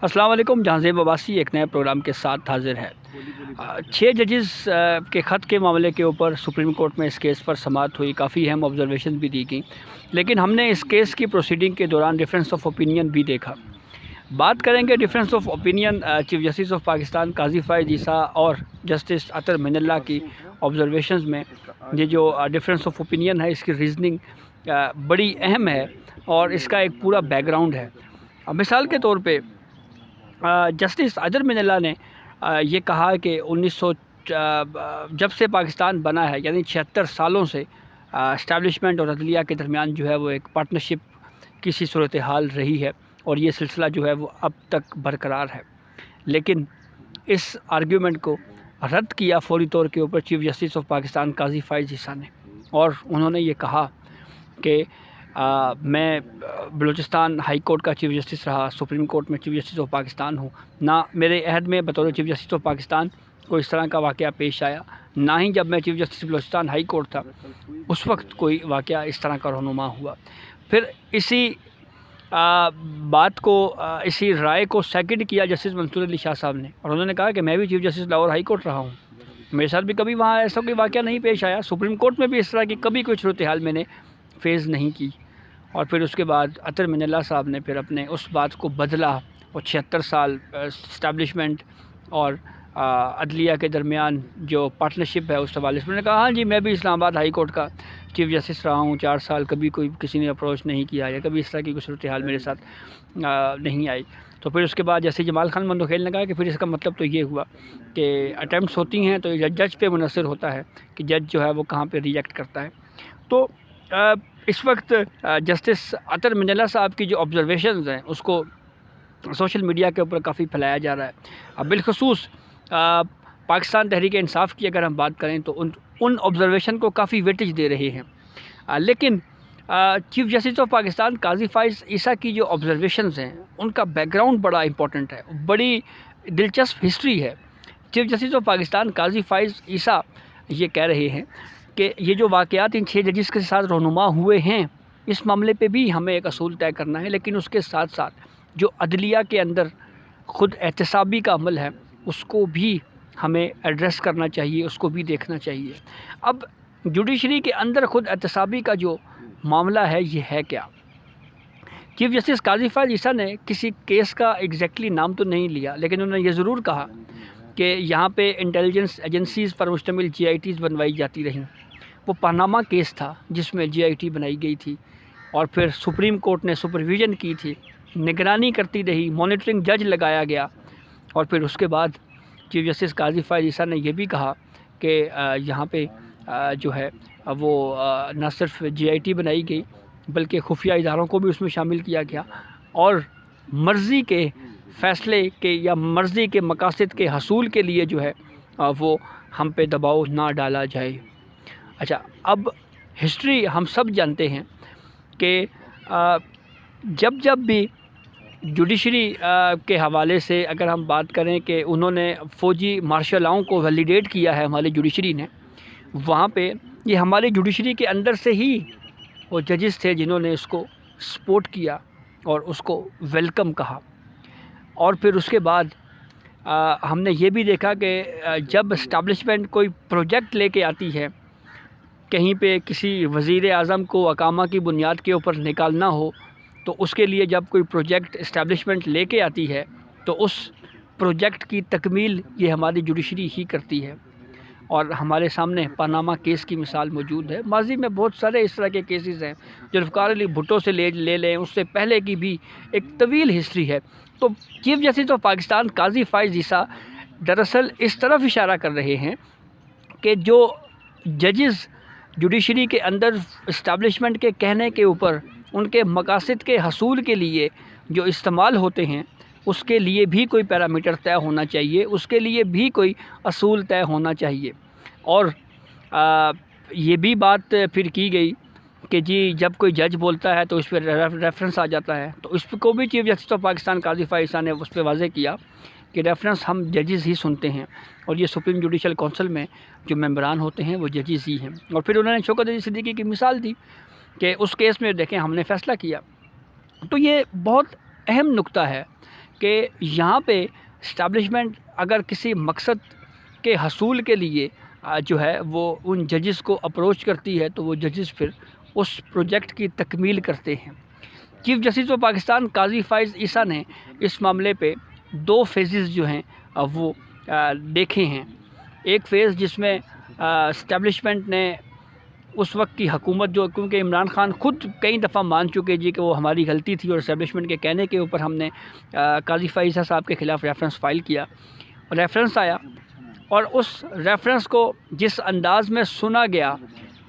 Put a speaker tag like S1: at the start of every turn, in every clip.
S1: अस्सलाम वालेकुम। जहांज़ेब अब्बासी एक नए प्रोग्राम के साथ हाजिर है। 6 जजेस के ख़त के मामले के ऊपर सुप्रीम कोर्ट में इस केस पर समाअत हुई, काफ़ी अहम ऑब्जर्वेशन भी दी गई, लेकिन हमने इस केस की प्रोसीडिंग के दौरान डिफरेंस ऑफ ओपिनियन भी देखा। बात करेंगे difference of opinion chief justice of Pakistan Qazi Faez Isa और जस्टिस अतर मिनल्ला की ऑब्जर्वेशंस में। ये जो डिफरेंस ऑफ ओपिनियन है, इसकी रीज़निंग बड़ी अहम है और इसका एक पूरा बैकग्राउंड है। मिसाल के तौर पे जस्टिस अतर मिनल्ला ने ये कहा कि 1900 जब से पाकिस्तान बना है, यानी 76 सालों से इस्टेब्लिशमेंट और अदलिया के दरमियान जो है वो एक पार्टनरशिप की सी सूरत हाल रही है और ये सिलसिला जो है वो अब तक बरकरार है। लेकिन इस आर्ग्यूमेंट को रद्द किया फौरी तौर के ऊपर chief justice of Pakistan Qazi Faez ईसा ने, और उन्होंने ये कहा कि मैं बलूचिस्तान हाई कोर्ट का चीफ जस्टिस रहा, सुप्रीम कोर्ट में चीफ जस्टिस ऑफ पाकिस्तान हूँ, ना मेरे अहद में बतौर चीफ जस्टिस ऑफ पाकिस्तान कोई इस तरह का वाक़या पेश आया, ना ही जब मैं chief justice Balochistan high court था उस वक्त कोई वाक़या इस तरह का रहनुमा हुआ। फिर इसी बात को इसी राय को सेकंड किया जस्टिस मंसूर अली शाह साहब ने, और उन्होंने कहा कि मैं भी chief justice Lahore high court रहा हूँ, मेरे साथ भी कभी वहाँ ऐसा कोई वाक़या नहीं पेश आया, सुप्रीम कोर्ट में भी इस तरह की कभी कोई सूरत हाल मैंने फेस नहीं की। और फिर उसके बाद अतर मिनल्ला साहब ने फिर अपने उस बात को बदला और 76 साल इस्टेब्लिशमेंट और अदलिया के दरमियान जो पार्टनरशिप है उस हवाले से उन्होंने कहा, हाँ जी मैं भी इस्लामाबाद हाई कोर्ट का चीफ जस्टिस रहा हूँ 4 साल, कभी कोई किसी ने अप्रोच नहीं किया या कभी इस तरह की कोई सूरत हाल मेरे साथ नहीं आई। तो फिर उसके बाद जैसे जमाल खान मंदोखेल ने कहा कि फिर इसका मतलब तो ये हुआ कि अटैम्प्ट्स होती हैं तो जज पे मुनसर होता है कि जज जो है वो कहाँ पे रिजेक्ट करता है। तो इस वक्त जस्टिस अतर मिनल्ला साहब की जो ऑब्जर्वेशंस हैं उसको सोशल मीडिया के ऊपर काफ़ी फैलाया जा रहा है। अब बिलखसूस पाकिस्तान तहरीक इंसाफ की अगर हम बात करें तो उन ऑब्जर्वेशन को काफ़ी वेटेज दे रहे हैं, लेकिन chief justice of Pakistan Qazi Faez ईसा की जो ऑब्जर्वेशंस हैं उनका बैकग्राउंड बड़ा इंपॉर्टेंट है, बड़ी दिलचस्प हिस्ट्री है। Chief justice of Pakistan Qazi Faez ईसा ये कह रहे हैं कि ये जो वाक़यात इन 6 जजेस के साथ रहनुमा हुए हैं, इस मामले पे भी हमें एक असूल तय करना है, लेकिन उसके साथ साथ जो अदलिया के अंदर ख़ुद एहतसाबी का अमल है उसको भी हमें एड्रेस करना चाहिए, उसको भी देखना चाहिए। अब जुडिशरी के अंदर ख़ुद एहतसाबी का जो मामला है ये है क्या? चीफ जस्टिस काजी फ़ाइज़ ईसा ने किसी केस का एग्जैक्टली नाम तो नहीं लिया, लेकिन उन्होंने ये ज़रूर कहा कि यहाँ पे इंटेलिजेंस एजेंसीज़ पर मुश्तमिल GITs बनवाई जाती रहीं। वो पनामा केस था जिसमें GIT बनाई गई थी और फिर सुप्रीम कोर्ट ने सुपरविज़न की थी, निगरानी करती रही, मॉनिटरिंग जज लगाया गया। और फिर उसके बाद चीफ जस्टिस काजी फ़ाइज़ ईसा ने यह भी कहा कि यहाँ पे जो है वो न सिर्फ GIT बनाई गई बल्कि खुफिया इदारों को भी उसमें शामिल किया गया और मर्ज़ी के फ़ैसले के या मर्ज़ी के मकासद के हसूल के लिए जो है वो हम पे दबाव ना डाला जाए। अच्छा, अब हिस्ट्री हम सब जानते हैं कि जब भी जुडिशरी के हवाले से अगर हम बात करें कि उन्होंने फ़ौजी मार्शल लॉ को वैलिडेट किया है हमारी जुडिशरी ने, वहाँ पे ये हमारी जुडिशरी के अंदर से ही वो जजेस थे जिन्होंने इसको सपोर्ट किया और उसको वेलकम कहा। और फिर उसके बाद हमने ये भी देखा कि जब इस्टेब्लिशमेंट कोई प्रोजेक्ट लेके आती है, कहीं पे किसी वज़ीर आज़म को अकामा की बुनियाद के ऊपर निकालना हो, तो उसके लिए जब कोई प्रोजेक्ट इस्टेब्लिशमेंट लेके आती है तो उस प्रोजेक्ट की तकमील ये हमारी जुडिशरी ही करती है। और हमारे सामने पनामा केस की मिसाल मौजूद है। माजी में बहुत सारे इस तरह के केसेस हैं, जुल्फ़िकार अली भुट्टो से ले लें, उससे पहले की भी एक तवील हिस्ट्री है। तो chief justice of Pakistan Qazi Faez ईसा दरअसल इस तरफ इशारा कर रहे हैं कि जो जजेस जुडिशरी के अंदर इस्टेब्लिशमेंट के कहने के ऊपर उनके मकासद के हसूल के लिए जो इस्तेमाल होते हैं उसके लिए भी कोई पैरामीटर तय होना चाहिए, उसके लिए भी कोई असूल तय होना चाहिए। और ये भी बात फिर की गई कि जी जब कोई जज बोलता है तो उस पर रेफरेंस आ जाता है, तो इसको भी chief justice of Pakistan Qazi Faez ईसा ने उस पर वाज़ेह किया कि रेफरेंस हम जजेस ही सुनते हैं और ये सुप्रीम जुडिशल काउंसिल में जो मेंबरान होते हैं वो जजेस ही हैं। और फिर उन्होंने शौकत अली सिद्दीकी की मिसाल दी कि उस केस में देखें हमने फ़ैसला किया। तो ये बहुत अहम नुक्ता है कि यहाँ पे इस्टेब्लिशमेंट अगर किसी मकसद के हसूल के लिए जो है वो उन जजेस को अप्रोच करती है तो वो जजेस फिर उस प्रोजेक्ट की तकमील करते हैं। Chief justice of Pakistan Qazi Faez ईसा ने इस मामले पे 2 फेजेस जो हैं वो देखे हैं। एक फ़ेज़ जिसमें इस्टेब्लिशमेंट ने उस वक्त की हुकूमत जो, क्योंकि इमरान ख़ान ख़ुद कई दफ़ा मान चुके जी कि वो हमारी गलती थी और इस्टेब्लिशमेंट के कहने के ऊपर हमने काजी फ़ाइज़ ईसा साहब के ख़िलाफ़ रेफरेंस फ़ाइल किया। रेफरेंस आया और उस रेफरेंस को जिस अंदाज़ में सुना गया,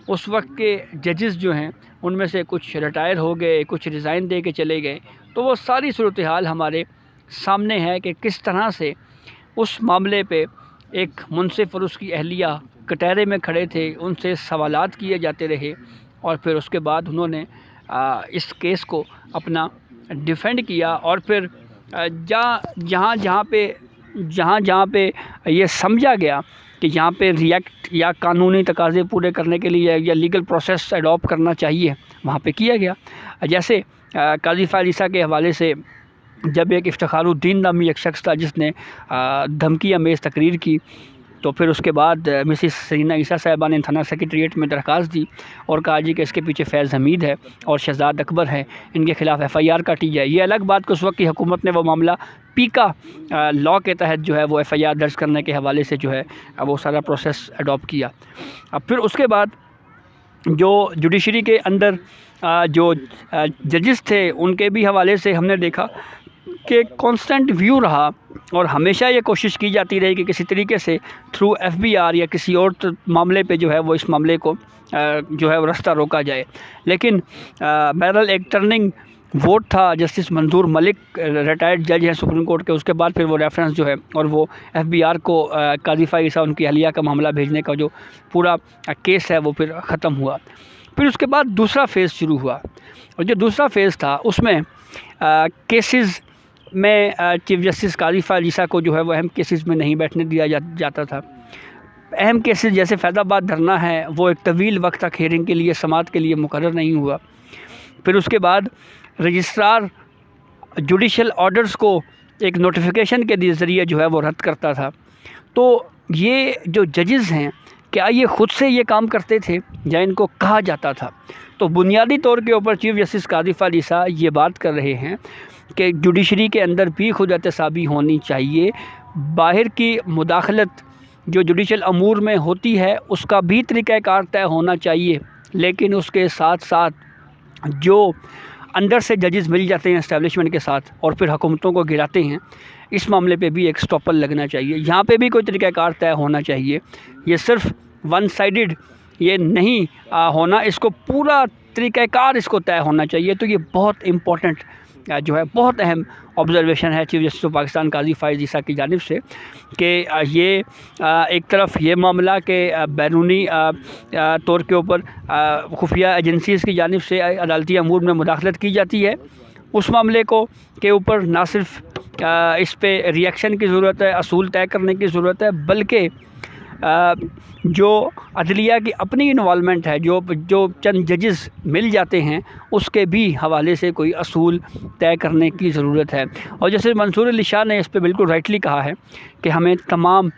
S1: उस वक्त के जजेस जो हैं उनमें से कुछ रिटायर हो गए, कुछ रिज़ाइन दे के चले गए। तो वो सारी सूरत हाल हमारे सामने है कि किस तरह से उस मामले पे एक मुंसिफ़ और उसकी अहलिया कटहरे में खड़े थे, उनसे सवालात किए जाते रहे और फिर उसके बाद उन्होंने इस केस को अपना डिफ़ेंड किया और फिर जहाँ पे ये समझा गया कि यहाँ पे रिएक्ट या कानूनी तकाज़े पूरे करने के लिए या लीगल प्रोसेस अडॉप्ट करना चाहिए, वहाँ पे किया गया। जैसे काजी फ़ाइज़ ईसा के हवाले से जब एक इफ्तिखारुद्दीन नामी एक शख्स था जिसने धमकी अमेज़ तकरीर की, तो फिर उसके बाद मिसिस सरीना ईसा साहिबा ने थाना सेक्रेटरीट में दरख्वास्त दी और कहा जी कि इसके पीछे फैज़ हमीद है और शहजाद अकबर है, इनके ख़िलाफ़ FIR काटी जाए। ये अलग बात कि उस वक्त की हुकूमत ने वो मामला पीका लॉ के तहत जो है वो FIR दर्ज करने के हवाले से जो है वो सारा प्रोसेस अडॉप्ट किया। अब फिर उसके बाद जो जुडिशरी के अंदर जो जजेस थे उनके भी हवाले से हमने देखा कि कांस्टेंट व्यू रहा और हमेशा ये कोशिश की जाती रही कि किसी तरीके से थ्रू FBR या किसी और मामले पे जो है वो इस मामले को जो है वो रास्ता रोका जाए। लेकिन बहरहाल एक टर्निंग वोट था, जस्टिस मंजूर मलिक रिटायर्ड जज हैं सुप्रीम कोर्ट के, उसके बाद फिर वो रेफरेंस जो है और वो FBR को काजी फ़ाइज़ ईसा उनकी अहलिया का मामला भेजने का जो पूरा केस है वो फिर ख़त्म हुआ। फिर उसके बाद दूसरा फ़ेज़ शुरू हुआ और जो दूसरा फ़ेज़ था उसमें केसेस में चीफ जस्टिस काजी फ़ाइज़ ईसा को जो है वो अहम केसेस में नहीं बैठने दिया जाता था। अहम केसेस जैसे फैज़ाबाद धरना है वो एक तवील वक्त तक हेयरिंग के लिए समाअत के लिए मुकर्रर नहीं हुआ। फिर उसके बाद रजिस्ट्रार जुडिशल ऑर्डर्स को एक नोटिफिकेशन के ज़रिए जो है वो रद्द करता था। तो ये जो जजेस हैं क्या ये ख़ुद से ये काम करते थे या इनको कहा जाता था? तो बुनियादी तौर के ऊपर चीफ जस्टिस काजी फ़ाइज़ ईसा ये बात कर रहे हैं कि जुडिशरी के अंदर भी खुद एहतसाबी होनी चाहिए। बाहर की मुदाखलत जो जुडिशल अमूर में होती है उसका भी तरीक़ाकार तय होना चाहिए, लेकिन उसके साथ साथ जो अंदर से जजेस मिल जाते हैं इस्टेब्लिशमेंट के साथ और फिर हुकूमतों को गिराते हैं, इस मामले पे भी एक स्टॉपर लगना चाहिए। यहाँ पे भी कोई तरीक़ाकार तय होना चाहिए। ये सिर्फ वन साइडेड ये नहीं होना, इसको पूरा तरीक़ाकार इसको तय होना चाहिए। तो ये बहुत इम्पोर्टेंट जो है बहुत अहम ऑब्ज़र्वेशन है chief justice of Pakistan Qazi Faez ईसा की जानिब से कि ये एक तरफ ये मामला के बैरूनी तौर के ऊपर खुफिया एजेंसीज़ की जानिब से अदालती अमूर में मुदाखलत की जाती है। उस मामले को के ऊपर ना सिर्फ इस पे रिएक्शन की ज़रूरत है, असूल तय करने की ज़रूरत है, बल्कि जो अदलिया की अपनी इन्वॉल्वमेंट है, जो चंद जजेस मिल जाते हैं उसके भी हवाले से कोई असूल तय करने की ज़रूरत है। और जैसे मंसूर अली शाह ने इस पे बिल्कुल राइटली कहा है कि हमें तमाम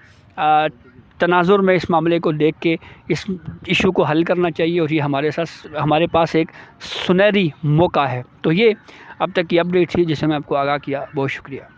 S1: तनाजुर में इस मामले को देख के इस इशू को हल करना चाहिए और ये हमारे पास एक सुनहरी मौका है। तो ये अब तक की अपडेट थी जिसे मैं आपको आगाह किया। बहुत शुक्रिया।